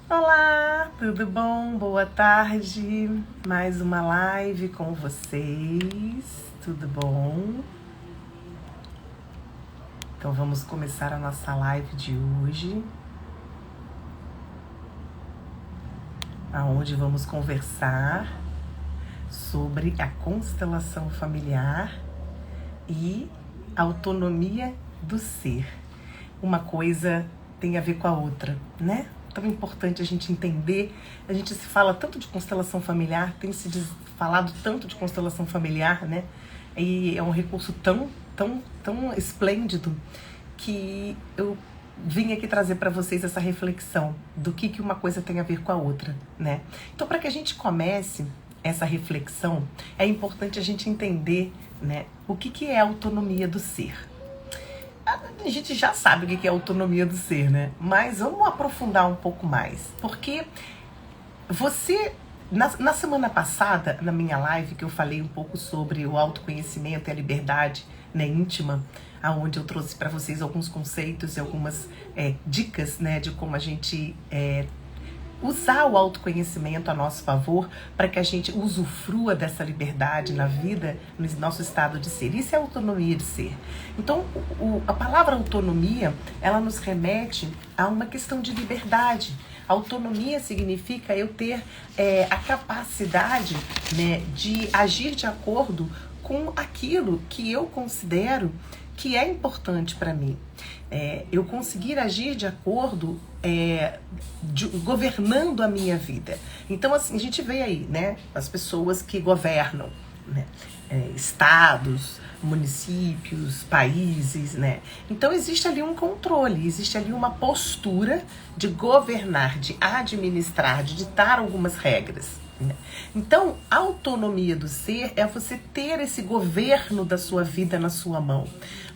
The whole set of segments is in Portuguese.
Olá, tudo bom? Boa tarde. Mais uma live com vocês. Tudo bom? Então vamos começar a nossa live de hoje, aonde vamos conversar sobre a constelação familiar e autonomia do ser. Uma coisa tem a ver com a outra, né? Tão importante a gente entender. A gente se fala tanto de constelação familiar, tem se falado tanto de constelação familiar, né? E é um recurso tão esplêndido que eu vim aqui trazer para vocês essa reflexão do que uma coisa tem a ver com a outra, né? Então, para que a gente comece essa reflexão, é importante a gente entender, né, o que é a autonomia do ser. A gente já sabe o que é a autonomia do ser, né? Mas vamos aprofundar um pouco mais. Porque você, na semana passada, na minha live, que eu falei um pouco sobre o autoconhecimento e a liberdade, né, íntima, onde eu trouxe para vocês alguns conceitos e algumas dicas, né, de como a gente usar o autoconhecimento a nosso favor para que a gente usufrua dessa liberdade na vida, no nosso estado de ser. Isso é autonomia de ser. Então, a palavra autonomia, ela nos remete a uma questão de liberdade. Autonomia significa eu ter a capacidade, né, de agir de acordo com aquilo que eu considero que é importante para mim. Eu conseguir agir de acordo, governando a minha vida. Então, assim, a gente vê aí, né, as pessoas que governam, né, estados, municípios, países, né? Então, existe ali um controle, existe ali uma postura de governar, de administrar, de ditar algumas regras. Então, a autonomia do ser é você ter esse governo da sua vida na sua mão.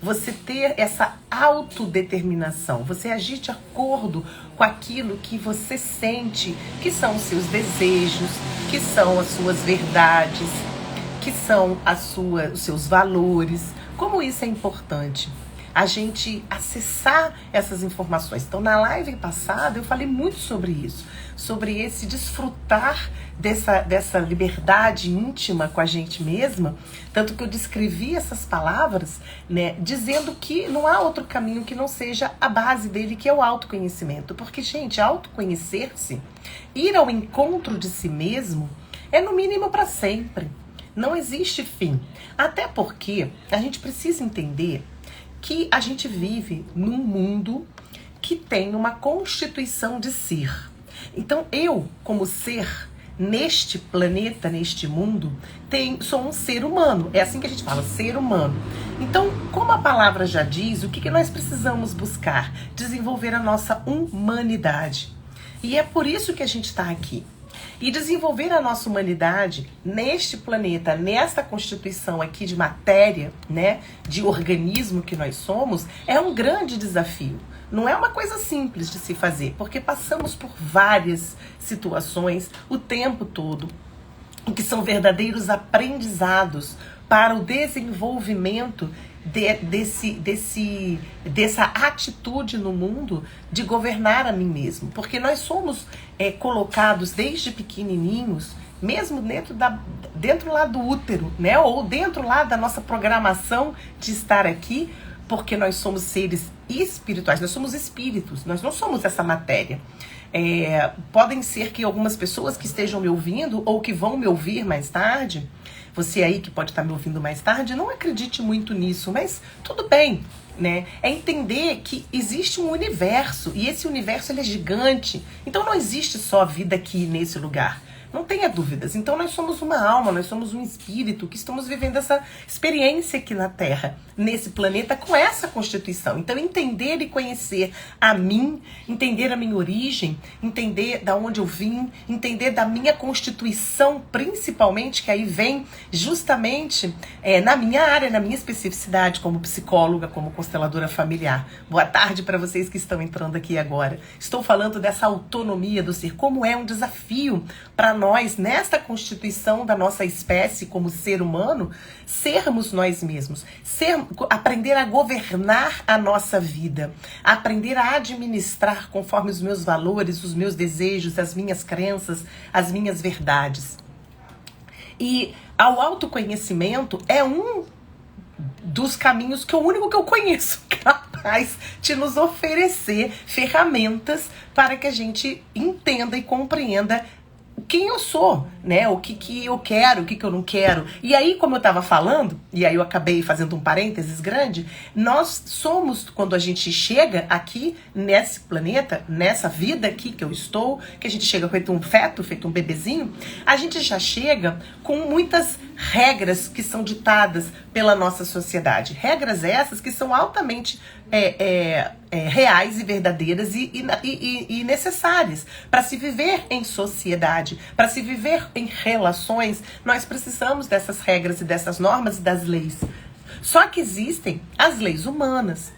Você ter essa autodeterminação. Você agir de acordo com aquilo que você sente, que são os seus desejos, que são as suas verdades, que são os seus valores. Como isso é importante? A gente acessar essas informações. Então, na live passada, eu falei muito sobre isso, sobre esse desfrutar dessa liberdade íntima com a gente mesma, tanto que eu descrevi essas palavras, né, dizendo que não há outro caminho que não seja a base dele, que é o autoconhecimento. Porque, gente, autoconhecer-se, ir ao encontro de si mesmo, é no mínimo para sempre. Não existe fim. Até porque a gente precisa entender que a gente vive num mundo que tem uma constituição de ser. Então, eu, como ser, neste planeta, neste mundo, sou um ser humano. É assim que a gente fala, ser humano. Então, como a palavra já diz, o que nós precisamos buscar? Desenvolver a nossa humanidade. E é por isso que a gente está aqui. E desenvolver a nossa humanidade neste planeta, nesta constituição aqui de matéria, né, de organismo que nós somos, é um grande desafio. Não é uma coisa simples de se fazer, porque passamos por várias situações o tempo todo, que são verdadeiros aprendizados para o desenvolvimento dessa atitude no mundo de governar a mim mesmo. Porque nós somos colocados desde pequenininhos, mesmo dentro lá do útero, né? Ou dentro lá da nossa programação de estar aqui, porque nós somos seres espirituais, nós somos espíritos, nós não somos essa matéria. Podem ser que algumas pessoas que estejam me ouvindo ou que vão me ouvir mais tarde, você aí que pode estar me ouvindo mais tarde, não acredite muito nisso, mas tudo bem, né? É entender que existe um universo e esse universo ele é gigante, então não existe só a vida aqui nesse lugar. Não tenha dúvidas. Então nós somos uma alma, nós somos um espírito que estamos vivendo essa experiência aqui na Terra, nesse planeta, com essa constituição. Então entender e conhecer a mim, entender a minha origem, entender da onde eu vim, entender da minha constituição, principalmente, que aí vem justamente na minha área, na minha especificidade como psicóloga, como consteladora familiar. Boa tarde para vocês que estão entrando aqui agora. Estou falando dessa autonomia do ser, como é um desafio para nós, nesta constituição da nossa espécie como ser humano, sermos nós mesmos, aprender a governar a nossa vida, aprender a administrar conforme os meus valores, os meus desejos, as minhas crenças, as minhas verdades. E ao autoconhecimento é um dos caminhos que é o único que eu conheço capaz de nos oferecer ferramentas para que a gente entenda e compreenda quem eu sou, né? O que eu quero, o que eu não quero. E aí, como eu estava falando, e aí eu acabei fazendo um parênteses grande, nós somos, quando a gente chega aqui nesse planeta, nessa vida aqui que eu estou, que a gente chega feito um feto, feito um bebezinho, a gente já chega com muitas regras que são ditadas pela nossa sociedade. Regras essas que são altamente reais e verdadeiras e necessárias. Para se viver em sociedade, para se viver em relações, nós precisamos dessas regras e dessas normas e das leis. Só que existem as leis humanas,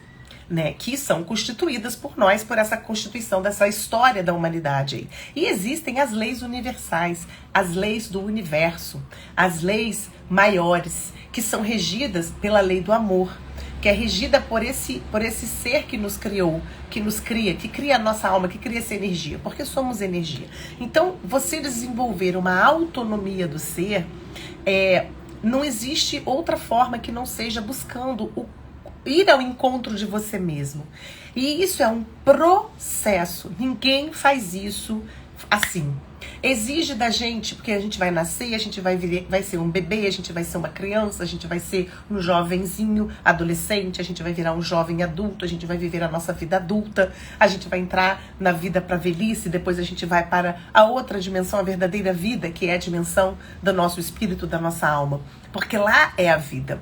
né, que são constituídas por nós, por essa constituição dessa história da humanidade aí. E existem as leis universais, as leis do universo, as leis maiores, que são regidas pela lei do amor, que é regida por esse ser que nos criou, que nos cria, que cria a nossa alma, que cria essa energia, porque somos energia. Então, você desenvolver uma autonomia do ser, não existe outra forma que não seja buscando ir ao encontro de você mesmo. E isso é um processo. Ninguém faz isso assim. Exige da gente, porque a gente vai nascer, a gente vai ser um bebê, a gente vai ser uma criança, a gente vai ser um jovenzinho, adolescente, a gente vai virar um jovem adulto, a gente vai viver a nossa vida adulta, a gente vai entrar na vida para a velhice, depois a gente vai para a outra dimensão, a verdadeira vida, que é a dimensão do nosso espírito, da nossa alma. Porque lá é a vida.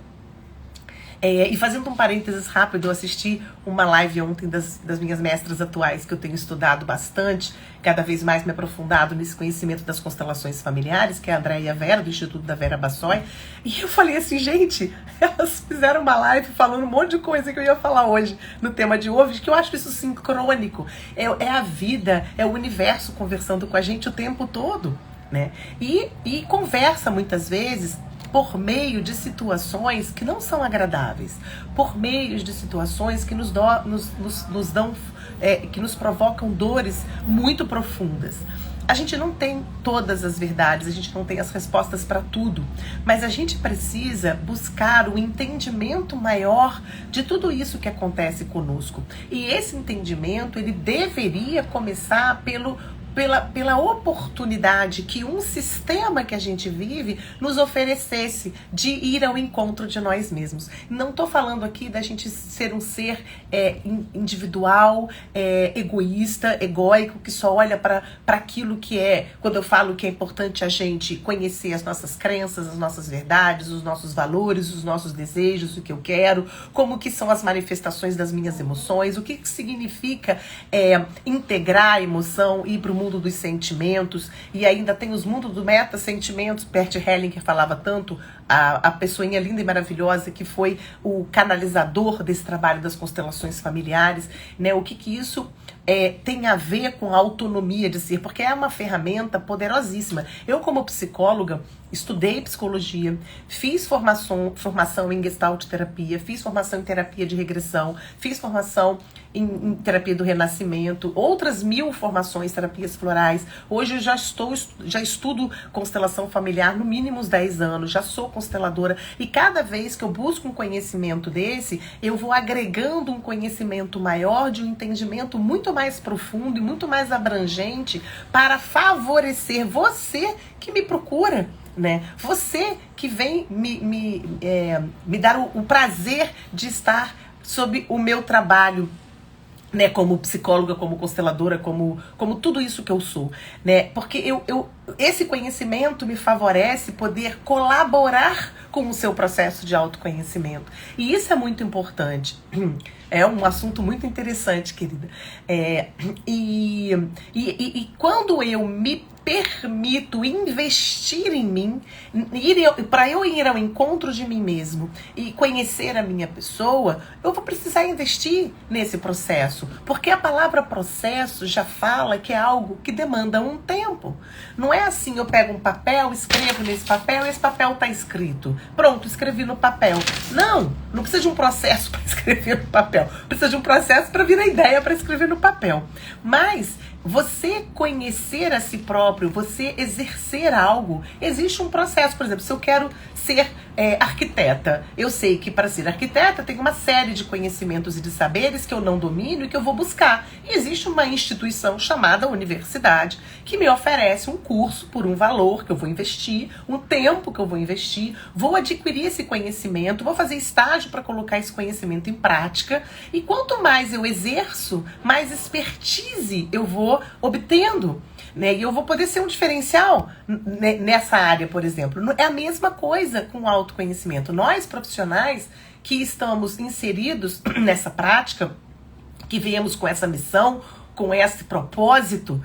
E fazendo um parênteses rápido, eu assisti uma live ontem das minhas mestras atuais, que eu tenho estudado bastante, cada vez mais me aprofundado nesse conhecimento das constelações familiares, que é a Andréia Vera, do Instituto da Vera Bassoi. E eu falei assim, gente, elas fizeram uma live falando um monte de coisa que eu ia falar hoje, no tema de hoje, que eu acho isso sincrônico. É a vida, é o universo conversando com a gente o tempo todo, né? E conversa muitas vezes por meio de situações que não são agradáveis, por meio de situações que nos dão, que nos provocam dores muito profundas. A gente não tem todas as verdades, a gente não tem as respostas para tudo, mas a gente precisa buscar o entendimento maior de tudo isso que acontece conosco. E esse entendimento, ele deveria começar pela oportunidade que um sistema que a gente vive nos oferecesse de ir ao encontro de nós mesmos. Não estou falando aqui da gente ser um ser individual, egoísta, egóico, que só olha para aquilo que quando eu falo que é importante a gente conhecer as nossas crenças, as nossas verdades, os nossos valores, os nossos desejos, o que eu quero, como que são as manifestações das minhas emoções, o que significa integrar a emoção e ir para o mundo dos sentimentos, e ainda tem os mundos do meta-sentimentos. Bert Hellinger falava tanto, a pessoinha linda e maravilhosa que foi o canalizador desse trabalho das constelações familiares, né? O que isso tem a ver com a autonomia de ser, porque é uma ferramenta poderosíssima. Eu, como psicóloga, estudei psicologia, fiz formação em Gestalt terapia, fiz formação em terapia de regressão, fiz formação em terapia do renascimento, outras 1000 formações, terapias florais. Hoje eu já estudo constelação familiar no mínimo uns 10 anos, já sou consteladora, e cada vez que eu busco um conhecimento desse, eu vou agregando um conhecimento maior, de um entendimento muito mais profundo e muito mais abrangente para favorecer você que me procura, né? Você que vem me dar o prazer de estar sob o meu trabalho, né, como psicóloga, como consteladora, como tudo isso que eu sou, né? Porque esse conhecimento me favorece poder colaborar com o seu processo de autoconhecimento. E isso é muito importante. É um assunto muito interessante, querida. E quando eu me permito investir em mim, para eu ir ao encontro de mim mesmo e conhecer a minha pessoa, eu vou precisar investir nesse processo, porque a palavra processo já fala que é algo que demanda um tempo. Não é é assim, eu pego um papel, escrevo nesse papel, e esse papel tá escrito. Pronto, escrevi no papel. Não precisa de um processo para escrever no papel. Precisa de um processo para vir a ideia para escrever no papel. Mas você conhecer a si próprio, você exercer algo, existe um processo. Por exemplo, se eu quero ser arquiteta, eu sei que para ser arquiteta tem uma série de conhecimentos e de saberes que eu não domino e que eu vou buscar. E existe uma instituição chamada universidade que me oferece um curso por um valor que eu vou investir, um tempo que eu vou investir, vou adquirir esse conhecimento, vou fazer estágio para colocar esse conhecimento em prática. E quanto mais eu exerço, mais expertise eu vou obtendo, né? E eu vou poder ser um diferencial nessa área, por exemplo. É a mesma coisa com o autoconhecimento. Nós, profissionais que estamos inseridos nessa prática, que viemos com essa missão, com esse propósito,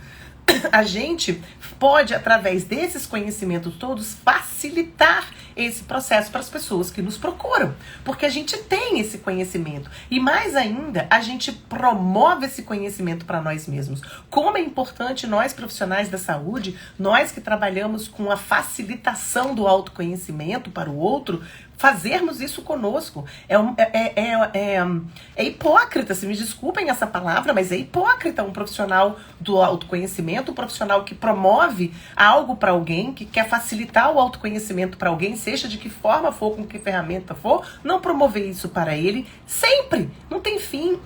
a gente pode, através desses conhecimentos todos, facilitar esse processo para as pessoas que nos procuram. Porque a gente tem esse conhecimento. E mais ainda, a gente promove esse conhecimento para nós mesmos. Como é importante nós, profissionais da saúde, nós que trabalhamos com a facilitação do autoconhecimento para o outro, fazermos isso conosco. É hipócrita, se me desculpem essa palavra, mas é hipócrita um profissional do autoconhecimento, um profissional que promove algo para alguém, que quer facilitar o autoconhecimento para alguém, seja de que forma for, com que ferramenta for, não promover isso para ele sempre. Não tem fim.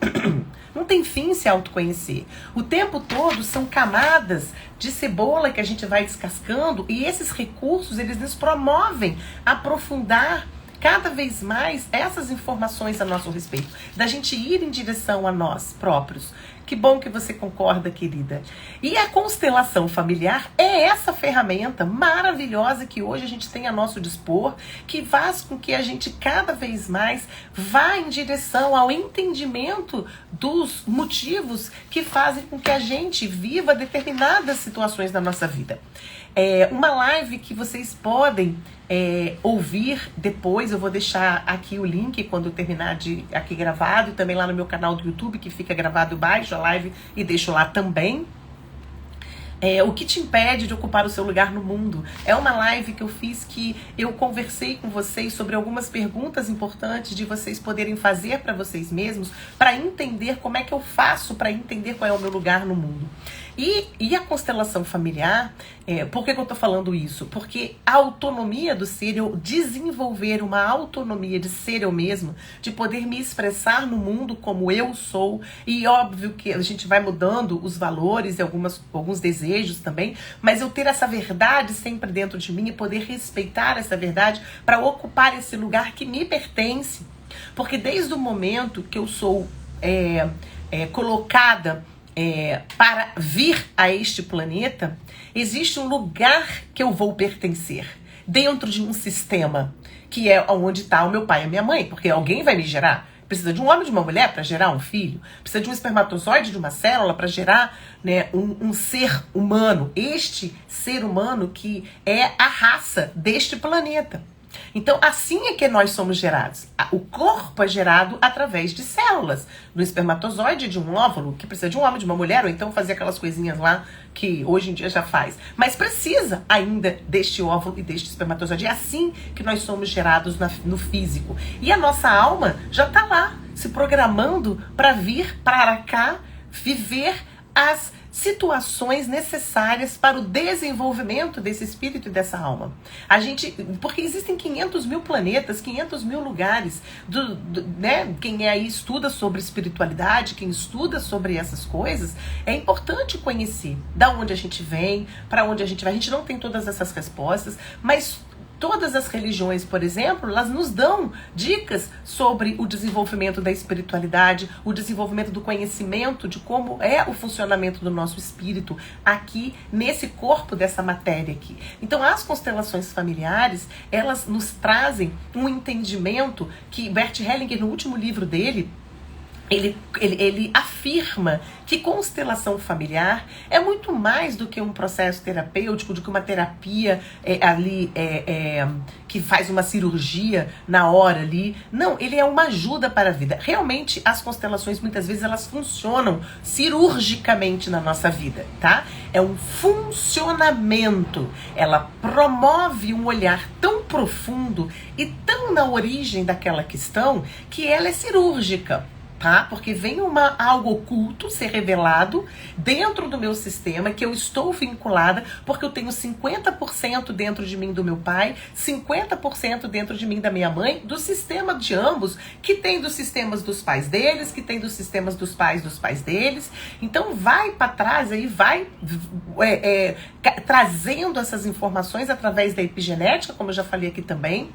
Não tem fim se autoconhecer. O tempo todo são camadas de cebola que a gente vai descascando, e esses recursos, eles nos promovem a aprofundar cada vez mais essas informações a nosso respeito, da gente ir em direção a nós próprios. Que bom que você concorda, querida. E a constelação familiar é essa ferramenta maravilhosa que hoje a gente tem a nosso dispor, que faz com que a gente cada vez mais vá em direção ao entendimento dos motivos que fazem com que a gente viva determinadas situações da nossa vida. Uma live que vocês podem ouvir depois, eu vou deixar aqui o link quando eu terminar aqui gravado, e também lá no meu canal do YouTube, que fica gravado, eu baixo a live e deixo lá também. O que te impede de ocupar o seu lugar no mundo? É uma live que eu fiz, que eu conversei com vocês sobre algumas perguntas importantes de vocês poderem fazer para vocês mesmos, para entender como é que eu faço para entender qual é o meu lugar no mundo. E a constelação familiar, por que eu estou falando isso? Porque a autonomia do ser, eu desenvolver uma autonomia de ser eu mesmo, de poder me expressar no mundo como eu sou, e óbvio que a gente vai mudando os valores e alguns desejos também, mas eu ter essa verdade sempre dentro de mim e poder respeitar essa verdade para ocupar esse lugar que me pertence. Porque desde o momento que eu sou colocada para vir a este planeta, existe um lugar que eu vou pertencer dentro de um sistema, que é onde está o meu pai e a minha mãe, porque alguém vai me gerar. Precisa de um homem e de uma mulher para gerar um filho, precisa de um espermatozoide, de uma célula para gerar, né, um ser humano, este ser humano que é a raça deste planeta. Então, assim é que nós somos gerados. O corpo é gerado através de células, do espermatozoide, de um óvulo, que precisa de um homem, de uma mulher, ou então fazer aquelas coisinhas lá que hoje em dia já faz. Mas precisa ainda deste óvulo e deste espermatozoide. É assim que nós somos gerados no físico. E a nossa alma já está lá, se programando para vir para cá, viver as situações necessárias para o desenvolvimento desse espírito e dessa alma. Porque existem 500 mil planetas, 500 mil lugares, né? Quem aí estuda sobre espiritualidade, quem estuda sobre essas coisas, é importante conhecer da onde a gente vem, para onde a gente vai. A gente não tem todas essas respostas, mas todas as religiões, por exemplo, elas nos dão dicas sobre o desenvolvimento da espiritualidade, o desenvolvimento do conhecimento de como é o funcionamento do nosso espírito aqui, nesse corpo dessa matéria aqui. Então, as constelações familiares, elas nos trazem um entendimento que Bert Hellinger, no último livro dele, ele afirma que constelação familiar é muito mais do que um processo terapêutico, do que uma terapia que faz uma cirurgia na hora ali. Não, ele é uma ajuda para a vida. Realmente, as constelações, muitas vezes, elas funcionam cirurgicamente na nossa vida, tá? É um funcionamento. Ela promove um olhar tão profundo e tão na origem daquela questão que ela é cirúrgica. Tá? Porque vem algo oculto ser revelado dentro do meu sistema, que eu estou vinculada, porque eu tenho 50% dentro de mim do meu pai, 50% dentro de mim da minha mãe, do sistema de ambos, que tem dos sistemas dos pais deles, que tem dos sistemas dos pais deles. Então vai para trás aí, vai trazendo essas informações através da epigenética, como eu já falei aqui também,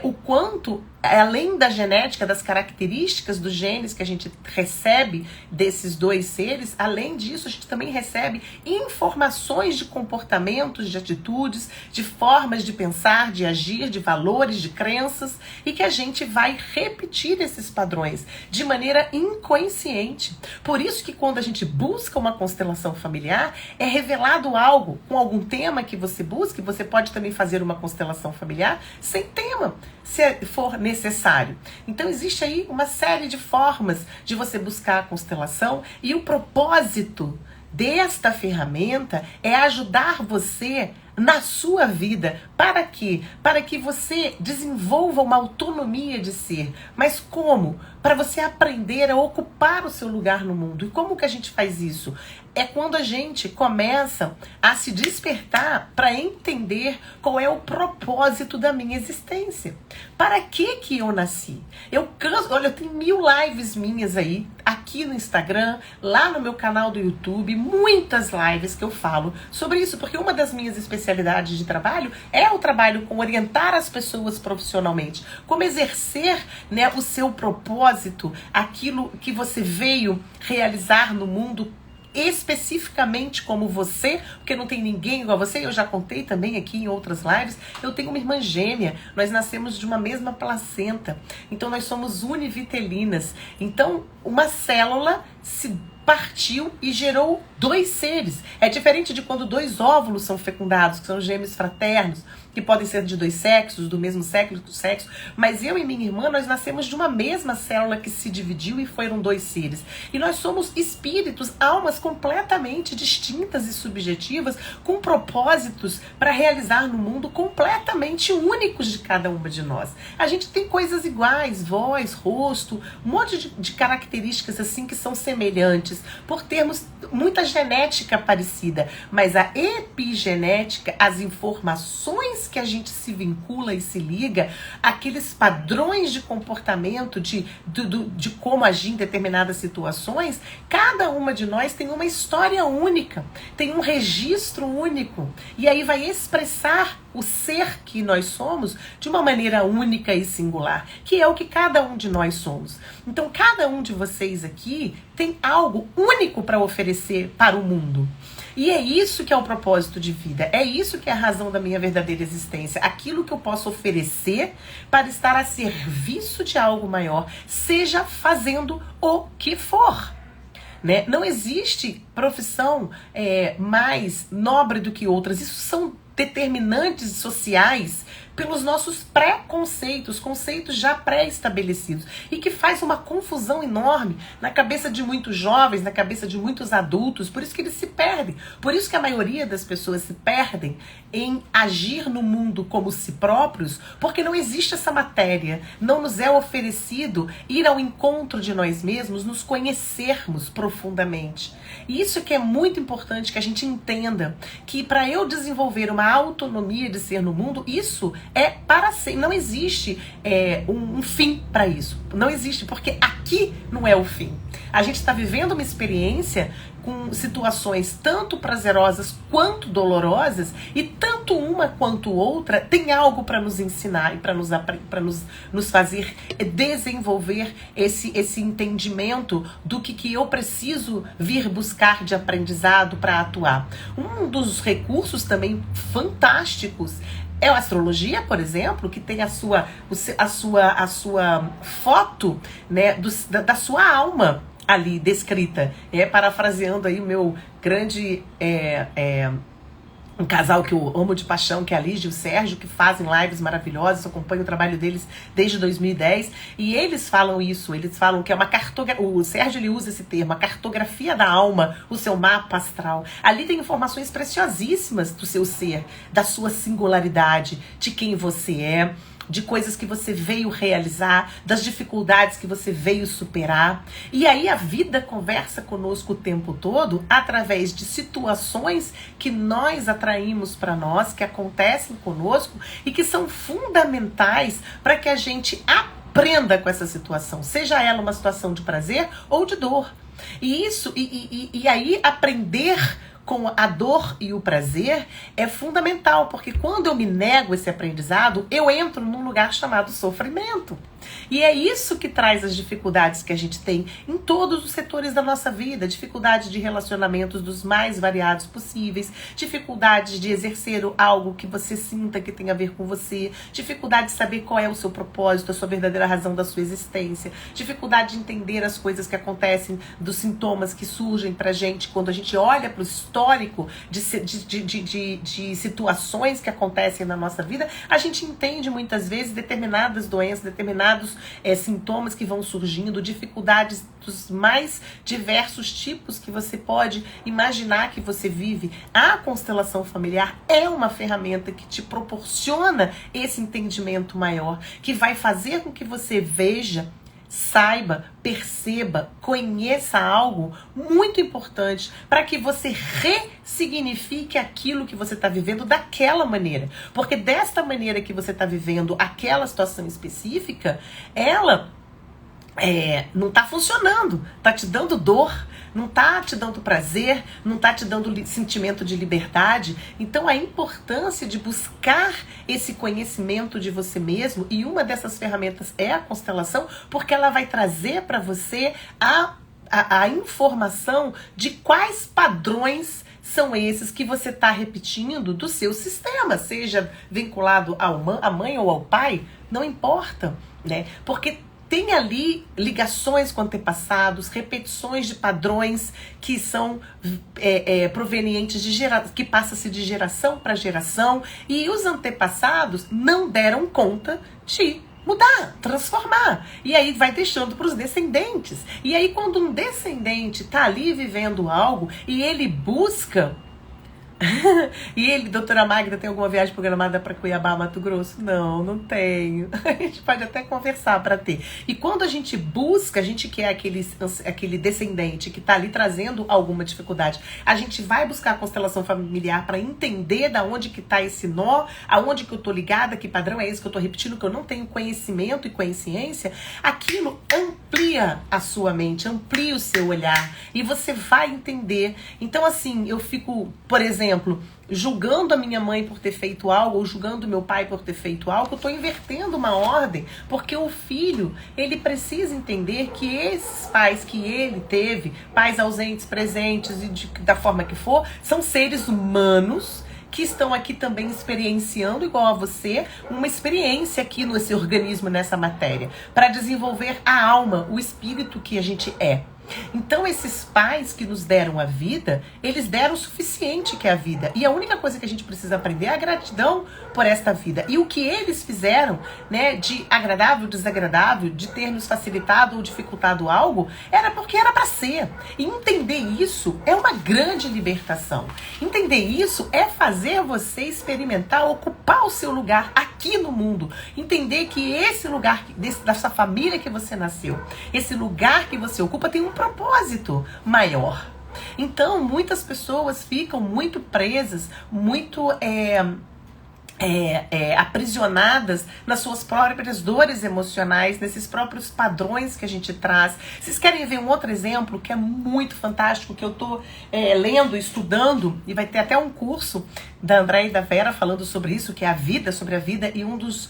o quanto, além da genética, das características dos genes que a gente recebe desses dois seres, além disso, a gente também recebe informações de comportamentos, de atitudes, de formas de pensar, de agir, de valores, de crenças, e que a gente vai repetir esses padrões de maneira inconsciente. Por isso que quando a gente busca uma constelação familiar, é revelado algo com algum tema que você busque. Você pode também fazer uma constelação familiar sem tema, se for necessário. Então existe aí uma série de formas de você buscar a constelação, e o propósito desta ferramenta é ajudar você na sua vida. Para quê? Para que você desenvolva uma autonomia de ser. Mas como? Para você aprender a ocupar o seu lugar no mundo. E como que a gente faz isso? É quando a gente começa a se despertar para entender qual é o propósito da minha existência. Para que eu nasci? Olha, eu tenho 1000 lives minhas aí, aqui no Instagram, lá no meu canal do YouTube, muitas lives que eu falo sobre isso, porque uma das minhas especialidades de trabalho é o trabalho com orientar as pessoas profissionalmente, como exercer, né, o seu propósito, aquilo que você veio realizar no mundo, especificamente como você, porque não tem ninguém igual a você. Eu já contei também aqui em outras lives, eu tenho uma irmã gêmea, nós nascemos de uma mesma placenta, então nós somos univitelinas. Então uma célula se partiu e gerou 2 seres. É diferente de quando 2 óvulos são fecundados, que são gêmeos fraternos, que podem ser de 2 sexos, do mesmo sexo, mas eu e minha irmã, nós nascemos de uma mesma célula que se dividiu e foram 2 seres. E nós somos espíritos, almas completamente distintas e subjetivas, com propósitos para realizar no mundo completamente únicos de cada uma de nós. A gente tem coisas iguais, voz, rosto, um monte de características assim que são semelhantes, por termos muita genética parecida, mas a epigenética, as informações que a gente se vincula e se liga, aqueles padrões de comportamento, de como agir em determinadas situações, cada uma de nós tem uma história única, tem um registro único, e aí vai expressar o ser que nós somos de uma maneira única e singular, que é o que cada um de nós somos. Então cada um de vocês aqui tem algo único para oferecer para o mundo. E é isso que é o propósito de vida, é isso que é a razão da minha verdadeira existência, aquilo que eu posso oferecer para estar a serviço de algo maior, seja fazendo o que for. Né? Não existe profissão mais nobre do que outras, isso são determinantes sociais pelos nossos preconceitos, conceitos já pré-estabelecidos, e que faz uma confusão enorme na cabeça de muitos jovens, na cabeça de muitos adultos. Por isso que eles se perdem, por isso que a maioria das pessoas se perdem em agir no mundo como si próprios, porque não existe essa matéria, não nos é oferecido ir ao encontro de nós mesmos, nos conhecermos profundamente. E isso que é muito importante que a gente entenda, que para eu desenvolver uma autonomia de ser no mundo, isso é para sempre. Não existe um fim para isso. Não existe, porque aqui não é o fim. A gente está vivendo uma experiência com situações tanto prazerosas quanto dolorosas, e tanto uma quanto outra tem algo para nos ensinar e para nos fazer desenvolver esse entendimento do que eu preciso vir buscar de aprendizado para atuar. Um dos recursos também fantásticos É a astrologia, por exemplo, que tem a sua foto, né, da sua alma ali descrita. Parafraseando aí o meu grande um casal que eu amo de paixão, que é a Lígia e o Sérgio, que fazem lives maravilhosas, eu acompanho o trabalho deles desde 2010, e eles falam isso, eles falam que é uma cartografia, o Sérgio ele usa esse termo, a cartografia da alma, o seu mapa astral. Ali tem informações preciosíssimas do seu ser, da sua singularidade, de quem você é, de coisas que você veio realizar, das dificuldades que você veio superar. E aí a vida conversa conosco o tempo todo através de situações que nós atraímos para nós, que acontecem conosco e que são fundamentais para que a gente aprenda com essa situação, seja ela uma situação de prazer ou de dor. E aí aprender com a dor e o prazer é fundamental, porque quando eu me nego esse aprendizado, eu entro num lugar chamado sofrimento. E é isso que traz as dificuldades que a gente tem em todos os setores da nossa vida, dificuldade de relacionamentos dos mais variados possíveis, dificuldade de exercer algo que você sinta que tem a ver com você, dificuldade de saber qual é o seu propósito, a sua verdadeira razão da sua existência, dificuldade de entender as coisas que acontecem, dos sintomas que surgem pra gente quando a gente olha pro histórico de situações que acontecem na nossa vida, a gente entende muitas vezes determinadas doenças, determinados sintomas que vão surgindo, dificuldades dos mais diversos tipos que você pode imaginar que você vive. A constelação familiar é uma ferramenta que te proporciona esse entendimento maior, que vai fazer com que você veja, saiba, perceba, conheça algo muito importante para que você ressignifique aquilo que você está vivendo daquela maneira. Porque desta maneira que você está vivendo aquela situação específica, ela não está funcionando, está te dando dor, não está te dando prazer, não está te dando sentimento de liberdade. Então a importância de buscar esse conhecimento de você mesmo, e uma dessas ferramentas é a constelação, porque ela vai trazer para você a informação de quais padrões são esses que você está repetindo do seu sistema, seja vinculado à mãe ou ao pai, não importa, né? Porque tem ali ligações com antepassados, repetições de padrões que são provenientes que passa-se de geração para geração, e os antepassados não deram conta de mudar, transformar. E aí vai deixando para os descendentes. E aí quando um descendente está ali vivendo algo e ele busca... E ele, doutora Magda, tem alguma viagem programada para Cuiabá, Mato Grosso? Não, não tenho. A gente pode até conversar para ter. E quando a gente busca, a gente quer aquele descendente que está ali trazendo alguma dificuldade, a gente vai buscar a constelação familiar para entender da onde que está esse nó, aonde que eu tô ligada, que padrão é esse que eu tô repetindo, que eu não tenho conhecimento e consciência. Aquilo amplia a sua mente, amplia o seu olhar e você vai entender. Então assim, eu fico, por exemplo, julgando a minha mãe por ter feito algo, ou julgando meu pai por ter feito algo, eu estou invertendo uma ordem, porque o filho, ele precisa entender que esses pais que ele teve, pais ausentes, presentes, e da forma que for, são seres humanos que estão aqui também experienciando, igual a você, uma experiência aqui nesse organismo, nessa matéria, para desenvolver a alma, o espírito que a gente é. Então esses pais que nos deram a vida, eles deram o suficiente que é a vida. E a única coisa que a gente precisa aprender é a gratidão por esta vida. E o que eles fizeram, né, de agradável, desagradável, de ter nos facilitado ou dificultado algo, era porque era para ser. E entender isso é uma grande libertação. Entender isso é fazer você experimentar, ocupar o seu lugar aqui no mundo. Entender que esse lugar, dessa família que você nasceu, esse lugar que você ocupa tem um propósito maior. Então, muitas pessoas ficam muito presas, muito aprisionadas nas suas próprias dores emocionais, nesses próprios padrões que a gente traz. Vocês querem ver um outro exemplo que é muito fantástico, que eu tô lendo, estudando, e vai ter até um curso da André e da Vera falando sobre isso, que é a vida, sobre a vida, e um dos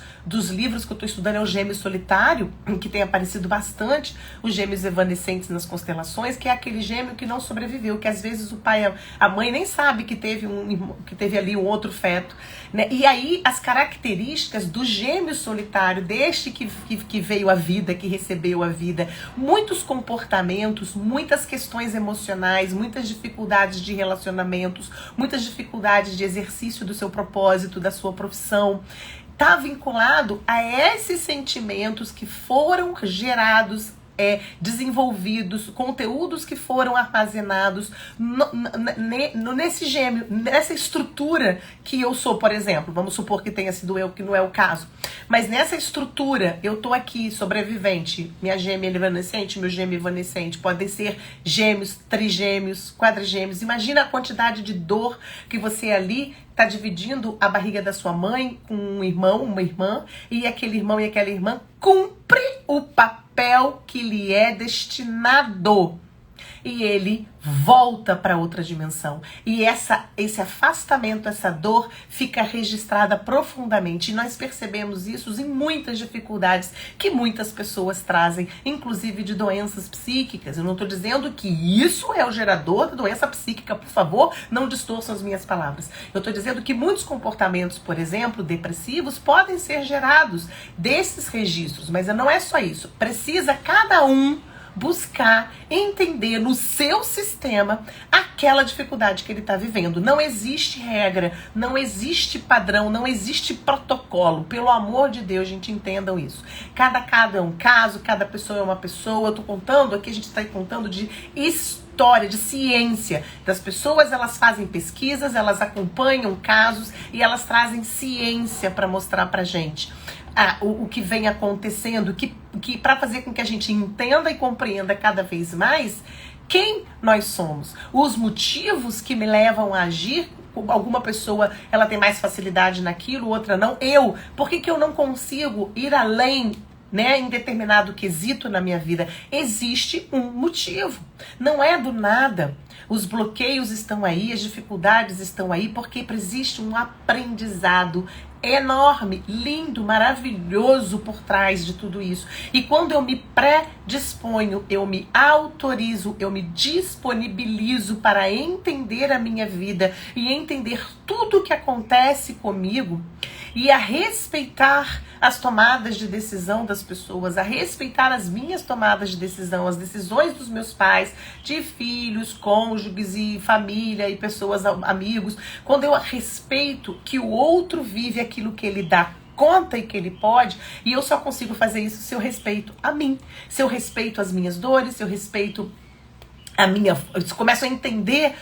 livros que eu estou estudando é o Gêmeo Solitário, que tem aparecido bastante, os gêmeos evanescentes nas constelações, que é aquele gêmeo que não sobreviveu, que às vezes o pai, a mãe nem sabe que teve ali um outro feto, né? E aí as características do gêmeo solitário, deste que veio a vida, que recebeu a vida, muitos comportamentos, muitas questões emocionais, muitas dificuldades de relacionamentos, muitas dificuldades de exercício do seu propósito, da sua profissão, está vinculado a esses sentimentos que foram gerados, desenvolvidos, conteúdos que foram armazenados nesse gêmeo, nessa estrutura que eu sou, por exemplo. Vamos supor que tenha sido eu, que não é o caso. Mas nessa estrutura, eu tô aqui, sobrevivente, minha gêmea evanescente, meu gêmeo evanescente, podem ser gêmeos, trigêmeos, quadrigêmeos. Imagina a quantidade de dor que você ali tá dividindo a barriga da sua mãe com um irmão, uma irmã, e aquele irmão e aquela irmã cumpre o papel que lhe é destinado. E ele volta para outra dimensão. E esse afastamento, essa dor, fica registrada profundamente. E nós percebemos isso em muitas dificuldades que muitas pessoas trazem, inclusive de doenças psíquicas. Eu não estou dizendo que isso é o gerador da doença psíquica, por favor, não distorçam as minhas palavras. Eu estou dizendo que muitos comportamentos, por exemplo, depressivos, podem ser gerados desses registros. Mas não é só isso. Precisa cada um buscar entender no seu sistema aquela dificuldade que ele está vivendo. Não existe regra, não existe padrão, não existe protocolo. Pelo amor de Deus, gente, entendam isso. Cada caso é um caso, cada pessoa é uma pessoa. Eu tô contando aqui, a gente está contando de história, de ciência. Das pessoas, elas fazem pesquisas, elas acompanham casos e elas trazem ciência para mostrar pra gente o que vem acontecendo, que para fazer com que a gente entenda e compreenda cada vez mais quem nós somos, os motivos que me levam a agir. Alguma pessoa, ela tem mais facilidade naquilo, outra não. Por que eu não consigo ir além, né, em determinado quesito na minha vida? Existe um motivo, não é do nada. Os bloqueios estão aí, as dificuldades estão aí, porque existe um aprendizado enorme, lindo, maravilhoso por trás de tudo isso. E quando eu me predisponho, eu me autorizo, eu me disponibilizo para entender a minha vida e entender tudo o que acontece comigo e a respeitar as tomadas de decisão das pessoas, a respeitar as minhas tomadas de decisão, as decisões dos meus pais, de filhos, cônjuges e família e pessoas, amigos. Quando eu respeito que o outro vive aquilo que ele dá conta e que ele pode, e eu só consigo fazer isso se eu respeito a mim, se eu respeito as minhas dores, se eu respeito eu começo a entender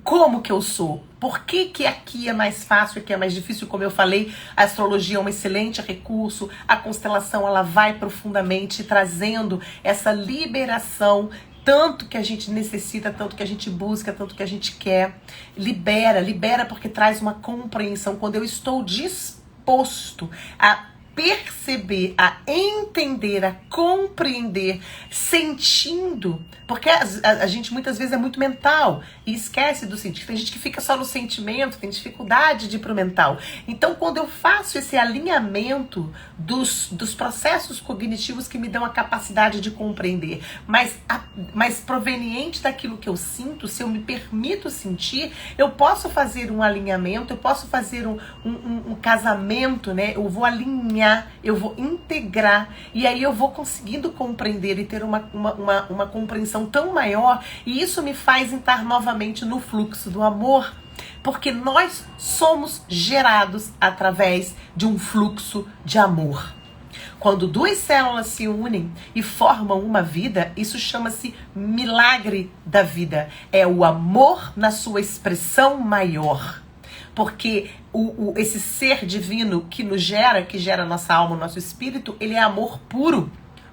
como que eu sou, por que aqui é mais fácil, aqui é mais difícil. Como eu falei, a astrologia é um excelente recurso, a constelação ela vai profundamente trazendo essa liberação, tanto que a gente necessita, tanto que a gente busca, tanto que a gente quer. Libera porque traz uma compreensão. Quando eu estou disposto a perceber, a entender, a compreender, sentindo, porque a gente muitas vezes é muito mental e esquece do sentir. Tem gente que fica só no sentimento, tem dificuldade de ir pro mental. Então, quando eu faço esse alinhamento dos processos cognitivos que me dão a capacidade de compreender, mas proveniente daquilo que eu sinto, se eu me permito sentir, eu posso fazer um alinhamento, eu posso fazer um casamento, né? Eu vou alinhar, eu vou integrar, e aí eu vou conseguindo compreender e ter uma compreensão tão maior, e isso me faz entrar novamente no fluxo do amor, porque nós somos gerados através de um fluxo de amor. Quando duas células se unem e formam uma vida, isso chama-se milagre da vida. É o amor na sua expressão maior. Porque esse ser divino que nos gera, que gera nossa alma, nosso espírito, ele é amor puro.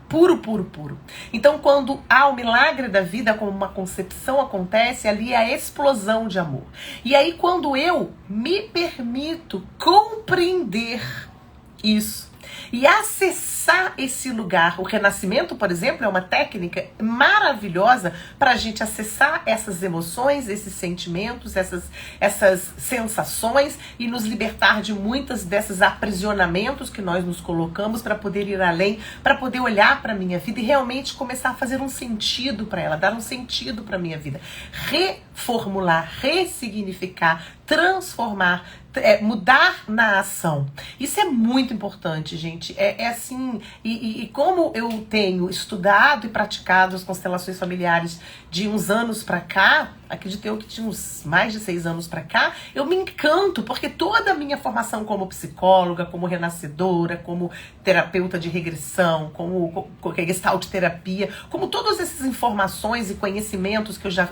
Puro, puro, puro. Então, quando há o milagre da vida, como uma concepção acontece, ali é a explosão de amor. E aí, quando eu me permito compreender isso, E acessar esse lugar. O renascimento, por exemplo, é uma técnica maravilhosa para a gente acessar essas emoções, esses sentimentos, essas sensações e nos libertar de muitas desses aprisionamentos que nós nos colocamos para poder ir além, para poder olhar para a minha vida e realmente começar a fazer um sentido para ela, dar um sentido para a minha vida. Reformular, ressignificar, transformar, mudar na ação. Isso é muito importante, gente. É assim, e como eu tenho estudado e praticado as constelações familiares de uns anos pra cá, acredito eu que de uns mais de 6 anos pra cá, eu me encanto, porque toda a minha formação como psicóloga, como renascedora, como terapeuta de regressão, como gestalt terapia, como todas essas informações e conhecimentos que eu já...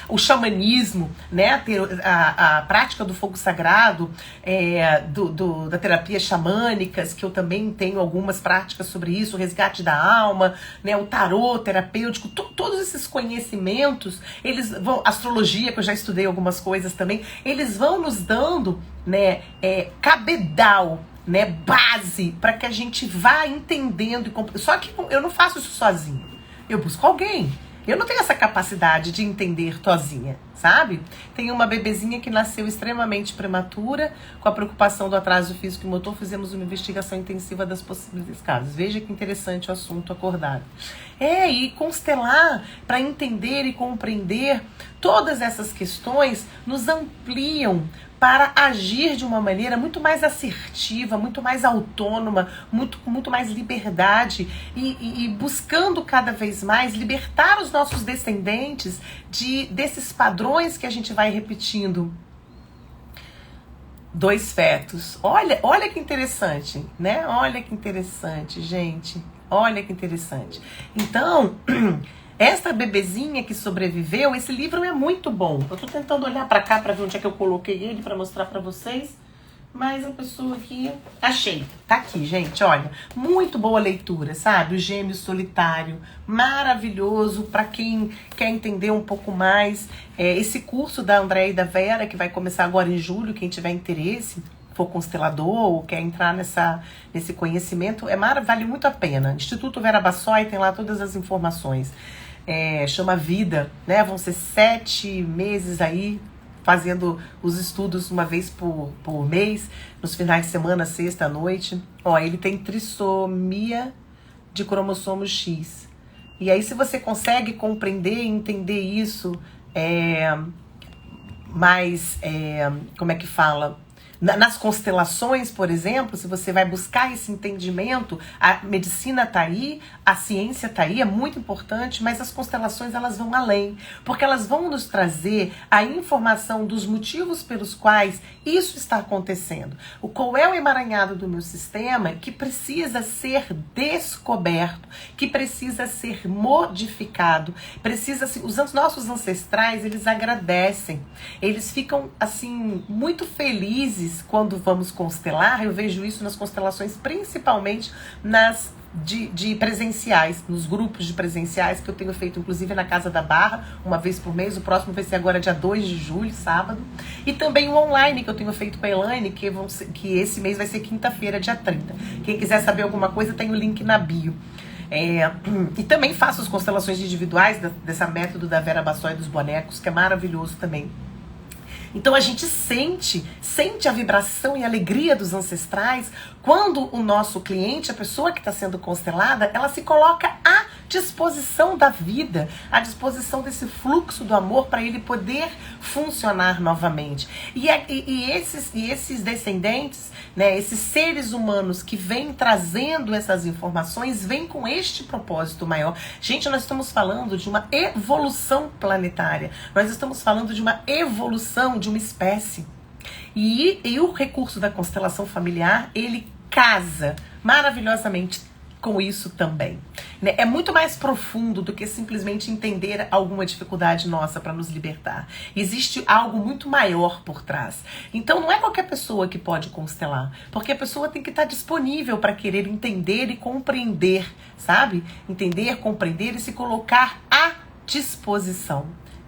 O xamanismo, né, a prática do fogo sagrado, da terapia xamânicas, que eu também tenho algumas práticas sobre isso, o resgate da alma, né, o tarô terapêutico, todos esses conhecimentos, eles vão, astrologia, que eu já estudei algumas coisas também, eles vão nos dando, né, cabedal, né, base, para que a gente vá entendendo. Só que eu não faço isso sozinho, eu busco alguém. Eu não tenho essa capacidade de entender sozinha, sabe? Tem uma bebezinha que nasceu extremamente prematura, com a preocupação do atraso físico e motor, fizemos uma investigação intensiva das possíveis causas. Veja que interessante o assunto acordado. E constelar para entender e compreender todas essas questões nos ampliam para agir de uma maneira muito mais assertiva, muito mais autônoma, muito mais liberdade e buscando cada vez mais libertar os nossos descendentes desses padrões que a gente vai repetindo. 2 fetos. Olha que interessante, né? Olha que interessante, gente. Olha que interessante. Então... Essa bebezinha que sobreviveu, esse livro é muito bom. Eu tô tentando olhar pra cá pra ver onde é que eu coloquei ele pra mostrar pra vocês. Mas a pessoa aqui... Achei. Tá aqui, gente, olha. Muito boa leitura, sabe? O Gêmeo Solitário. Maravilhoso pra quem quer entender um pouco mais. Esse curso da Andréia e da Vera, que vai começar agora em julho, quem tiver interesse, for constelador ou quer entrar nesse conhecimento, vale muito a pena. Instituto Vera Bassoi tem lá todas as informações. Chama Vida, né? Vão ser 7 meses aí fazendo os estudos uma vez por mês, nos finais de semana, sexta à noite. Ele tem trissomia de cromossomo X. E aí, se você consegue compreender e entender isso, como é que fala? Nas constelações, por exemplo, se você vai buscar esse entendimento, a medicina tá aí, a ciência tá aí, é muito importante, mas as constelações elas vão além, porque elas vão nos trazer a informação dos motivos pelos quais isso está acontecendo. Qual é o emaranhado do meu sistema que precisa ser descoberto, que precisa ser modificado, os nossos ancestrais, eles agradecem, eles ficam assim muito felizes quando vamos constelar. Eu vejo isso nas constelações, principalmente nas de presenciais, nos grupos de presenciais que eu tenho feito, inclusive na Casa da Barra, uma vez por mês. O próximo vai ser agora dia 2 de julho, sábado. E também o online que eu tenho feito com a Elaine, que esse mês vai ser quinta-feira, dia 30. Quem quiser saber alguma coisa, tem o link na bio. E também faço as constelações individuais dessa método da Vera Bassoi dos bonecos, que é maravilhoso também. Então a gente sente a vibração e a alegria dos ancestrais quando o nosso cliente, a pessoa que está sendo constelada, ela se coloca à disposição da vida, à disposição desse fluxo do amor para ele poder funcionar novamente. E esses descendentes, né, esses seres humanos que vêm trazendo essas informações, vêm com este propósito maior. Gente, nós estamos falando de uma evolução planetária. Nós estamos falando de uma evolução de uma espécie. E o recurso da constelação familiar, ele casa maravilhosamente com isso também. É muito mais profundo do que simplesmente entender alguma dificuldade nossa para nos libertar. Existe algo muito maior por trás. Então não é qualquer pessoa que pode constelar, porque a pessoa tem que estar disponível para querer entender e compreender, sabe? Entender, compreender e se colocar à disposição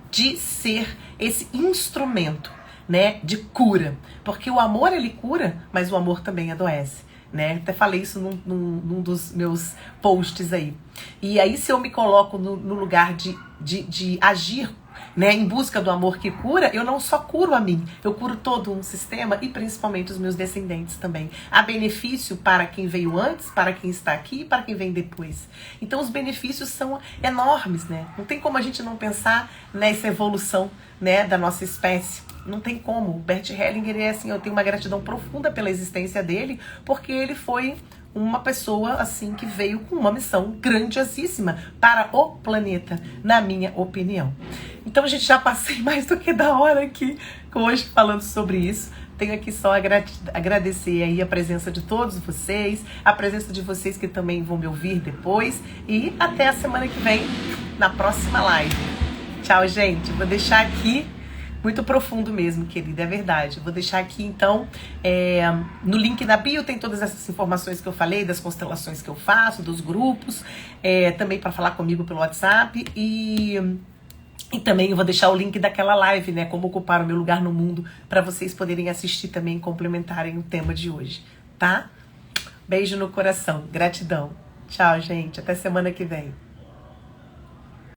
de ser esse instrumento, né, de cura. Porque o amor, ele cura, mas o amor também adoece. né? Até falei isso num dos meus posts aí. E aí, se eu me coloco no lugar de agir, né, em busca do amor que cura, eu não só curo a mim, eu curo todo um sistema e principalmente os meus descendentes também. Há benefício para quem veio antes, para quem está aqui e para quem vem depois. Então os benefícios são enormes, né? Não tem como a gente não pensar nessa evolução, né, da nossa espécie. Não tem como. O Bert Hellinger é assim, eu tenho uma gratidão profunda pela existência dele, porque ele foi uma pessoa assim que veio com uma missão grandiosíssima para o planeta, na minha opinião. Então, a gente já passei mais do que da hora aqui hoje falando sobre isso. Tenho aqui só agradecer aí a presença de todos vocês, a presença de vocês que também vão me ouvir depois e até a semana que vem na próxima live. Tchau, gente. Vou deixar aqui muito profundo mesmo, querida, é verdade. Vou deixar aqui, então, no link da bio tem todas essas informações que eu falei, das constelações que eu faço, dos grupos, também para falar comigo pelo WhatsApp e também eu vou deixar o link daquela live, né, como ocupar o meu lugar no mundo, para vocês poderem assistir também e complementarem o tema de hoje, tá? Beijo no coração, gratidão. Tchau, gente, até semana que vem.